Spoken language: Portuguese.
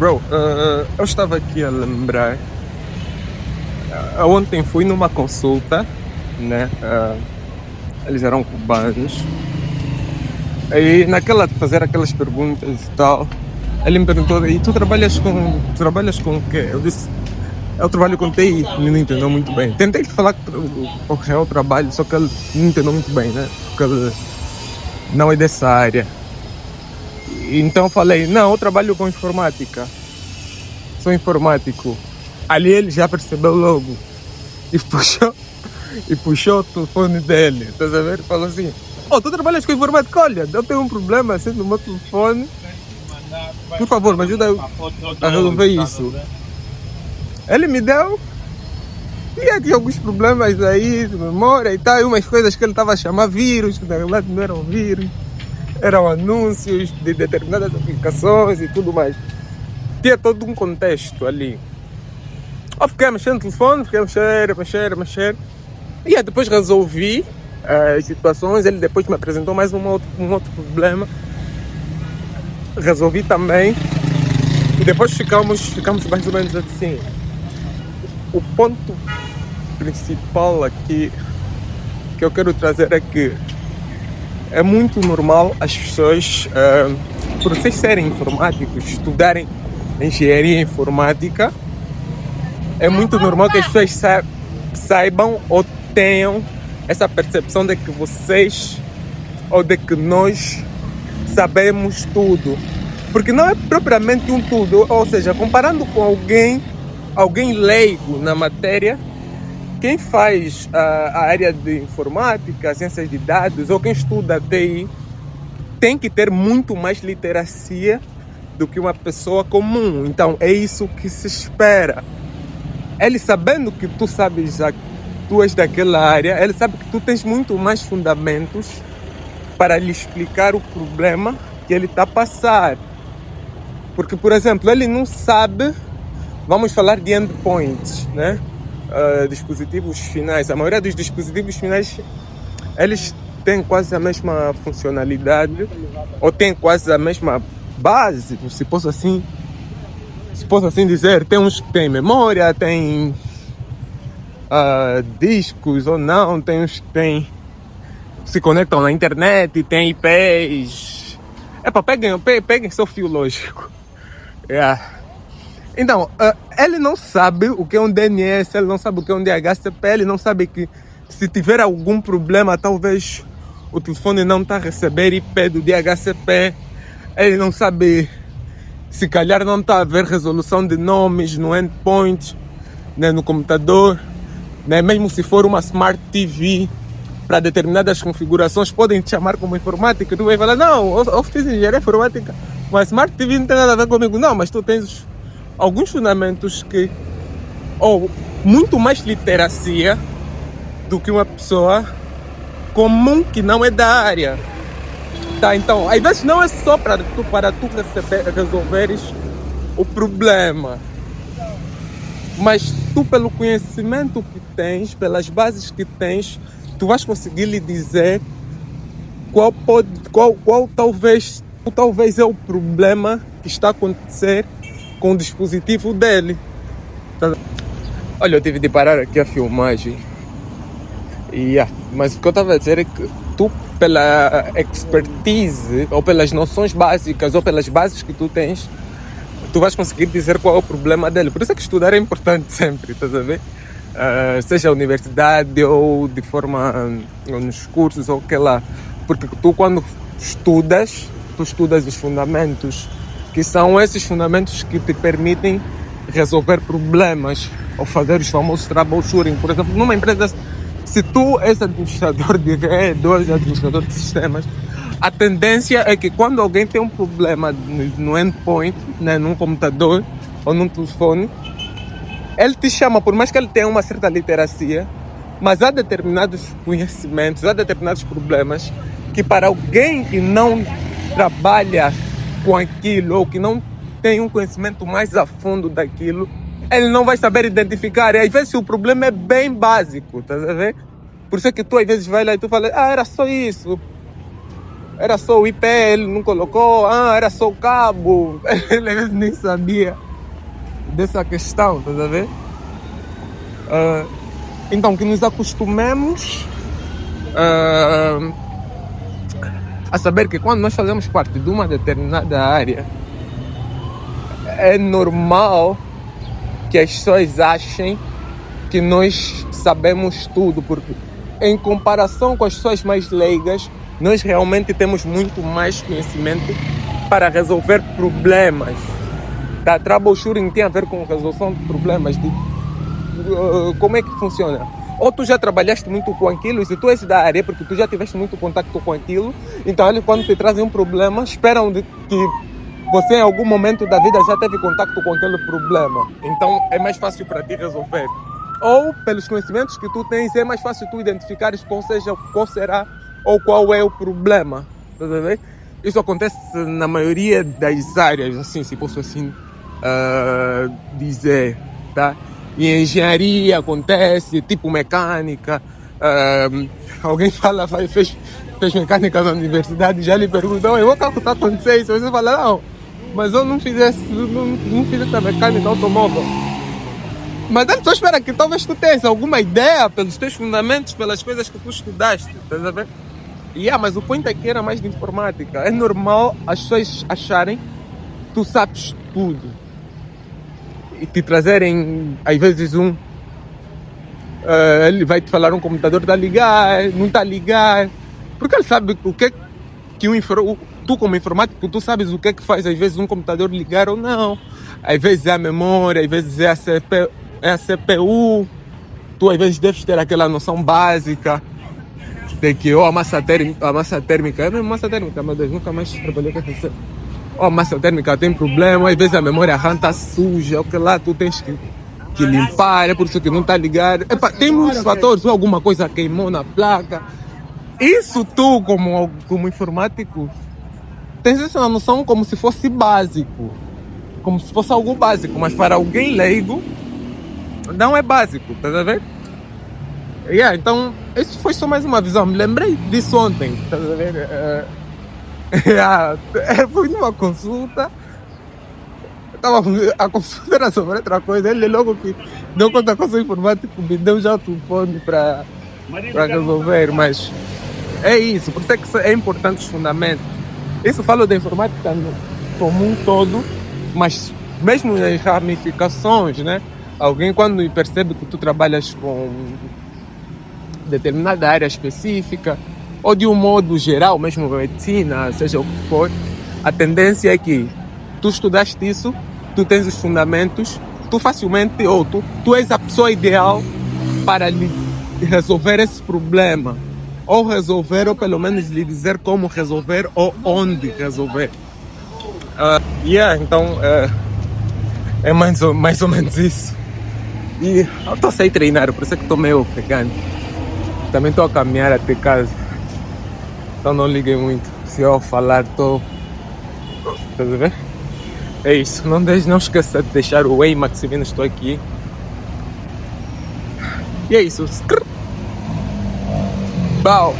Bro, eu estava aqui a lembrar. Ontem fui numa consulta, né? Eles eram cubanos. E naquela de fazer aquelas perguntas e tal, ele me perguntou: e tu trabalhas com o quê? Eu disse: eu trabalho com TI. Ele não entendeu muito bem. Tentei falar qual é o trabalho, só que ele não entendeu muito bem, né? Porque ele não é dessa área. Então eu falei: não, eu trabalho com informática. Sou informático. Ali ele já percebeu logo e puxou o telefone dele. Estás a ver? Falou assim: oh, tu trabalhas com informática? Olha, eu tenho um problema assim no meu telefone. Por favor, me ajuda a resolver isso. Ele me deu. E aí tinha alguns problemas aí de memória e tal. E umas coisas que ele estava a chamar vírus, que na verdade não eram vírus. Eram anúncios de determinadas aplicações e tudo mais. Tinha todo um contexto ali. Eu fiquei a mexer no telefone, fiquei a mexer. E aí depois resolvi as situações. Ele depois me apresentou mais um outro problema. Resolvi também. E depois ficamos mais ou menos assim. O ponto principal aqui que eu quero trazer é que é muito normal as pessoas, por vocês serem informáticos, estudarem engenharia informática, é muito normal que as pessoas saibam ou tenham essa percepção de que vocês ou de que nós sabemos tudo. Porque não é propriamente um tudo, ou seja, comparando com alguém leigo na matéria, quem faz a área de informática, ciências de dados, ou quem estuda TI, tem que ter muito mais literacia do que uma pessoa comum. Então é isso que se espera. Ele sabendo que tu sabes, tu és daquela área, ele sabe que tu tens muito mais fundamentos para lhe explicar o problema que ele está a passar. Porque, por exemplo, ele não sabe, vamos falar de endpoints, né? Dispositivos finais. A maioria dos dispositivos finais, eles têm quase a mesma funcionalidade, ou têm quase a mesma base, se posso assim dizer. Tem uns que têm memória, tem discos ou não, tem uns que se conectam na internet, tem IPs. Peguem seu fio lógico. Então, ele não sabe o que é um DNS, ele não sabe o que é um DHCP, ele não sabe que se tiver algum problema, talvez o telefone não está a receber IP do DHCP, ele não sabe, se calhar não está a haver resolução de nomes no endpoint, né, no computador, né, mesmo se for uma Smart TV, para determinadas configurações podem te chamar como informática, tu vai falar: não, eu fiz engenharia informática, mas Smart TV não tem nada a ver comigo. Não, mas tu tens alguns fundamentos ou muito mais literacia do que uma pessoa comum que não é da área. Tá, então, às vezes não é só para tu resolveres o problema, mas tu, pelo conhecimento que tens, pelas bases que tens, tu vais conseguir lhe dizer qual talvez é o problema que está a acontecer com o dispositivo dele. Olha, eu tive de parar aqui a filmagem. Mas o que eu estava a dizer é que tu, pela expertise, ou pelas noções básicas, ou pelas bases que tu tens, tu vais conseguir dizer qual é o problema dele. Por isso é que estudar é importante sempre, estás a ver? Seja a universidade ou de forma nos cursos ou o que lá. Porque tu, quando estudas, tu estudas os fundamentos, que são esses fundamentos que te permitem resolver problemas ou fazer os famosos troubleshooting. Por exemplo, numa empresa, se tu és administrador de rede ou és administrador de sistemas, a tendência é que quando alguém tem um problema no endpoint, né, num computador ou num telefone, ele te chama, por mais que ele tenha uma certa literacia, mas há determinados conhecimentos, há determinados problemas que, para alguém que não trabalha com aquilo ou que não tem um conhecimento mais a fundo daquilo, ele não vai saber identificar. E às vezes o problema é bem básico, tá a ver? Por isso é que tu às vezes vai lá e tu fala: era só isso. era só o IP, ele não colocou, era só o cabo. Ele às vezes nem sabia dessa questão, estás a ver? Então, que nos acostumemos a saber que quando nós fazemos parte de uma determinada área, é normal que as pessoas achem que nós sabemos tudo, porque em comparação com as pessoas mais leigas, nós realmente temos muito mais conhecimento para resolver problemas. Tá? Troubleshooting tem a ver com resolução de problemas. Como é que funciona? Ou tu já trabalhaste muito com aquilo, e se tu és da área, porque tu já tiveste muito contato com aquilo, então eles, quando te trazem um problema, esperam que você em algum momento da vida já teve contato com aquele problema. Então é mais fácil para ti resolver. Ou pelos conhecimentos que tu tens, é mais fácil tu identificares qual será ou qual é o problema. Tá vendo? Isso acontece na maioria das áreas, assim, se posso assim dizer, tá? E em engenharia acontece, tipo mecânica. Alguém fala, fez mecânica na universidade, já lhe perguntam, o que está acontecendo? Você fala, não, mas eu não fiz essa mecânica automóvel. Mas ele só espera que talvez tu tenhas alguma ideia pelos teus fundamentos, pelas coisas que tu estudaste, tá vendo? Mas o ponto aqui era mais de informática. É normal as pessoas acharem que tu sabes tudo e te trazerem, às vezes, ele vai te falar, um computador está a ligar, não está a ligar, porque ele sabe o que tu como informático, tu sabes o que é que faz às vezes um computador ligar ou não. Às vezes é a memória, às vezes é a CPU. Tu às vezes deves ter aquela noção básica de que a massa térmica, é mesmo massa térmica, meu Deus, nunca mais trabalhei com essa. A massa térmica tem problema, às vezes a memória RAM está suja, o que lá tu tens que limpar, é por isso que não está ligado. Tem muitos fatores, ou alguma coisa queimou na placa. Isso tu, como informático, tens essa noção como se fosse básico, como se fosse algo básico, mas para alguém leigo não é básico, tá vendo? Então, isso foi só mais uma visão. Me lembrei disso ontem, tá vendo? Fui numa consulta, a consulta era sobre outra coisa. Ele logo que deu conta com o informático, me deu já o telefone para resolver, mas é isso, por isso é que é importante os fundamentos. Isso falo da informática como um todo, mas mesmo nas ramificações, né? Alguém quando percebe que tu trabalhas com determinada área específica, ou de um modo geral, mesmo medicina, seja o que for, a tendência é que tu estudaste isso, tu tens os fundamentos, tu facilmente, ou tu és a pessoa ideal para lhe resolver esse problema, ou resolver, ou pelo menos lhe dizer como resolver, ou onde resolver. Então é mais ou menos isso. E eu estou sem treinar, por isso é que estou meio ofegante. Também estou a caminhar até casa, então não liguem muito. Se eu falar, estou. Tá vendo? É isso. Não esqueça de deixar o Ei Maximino, estou aqui. E é isso. Bau!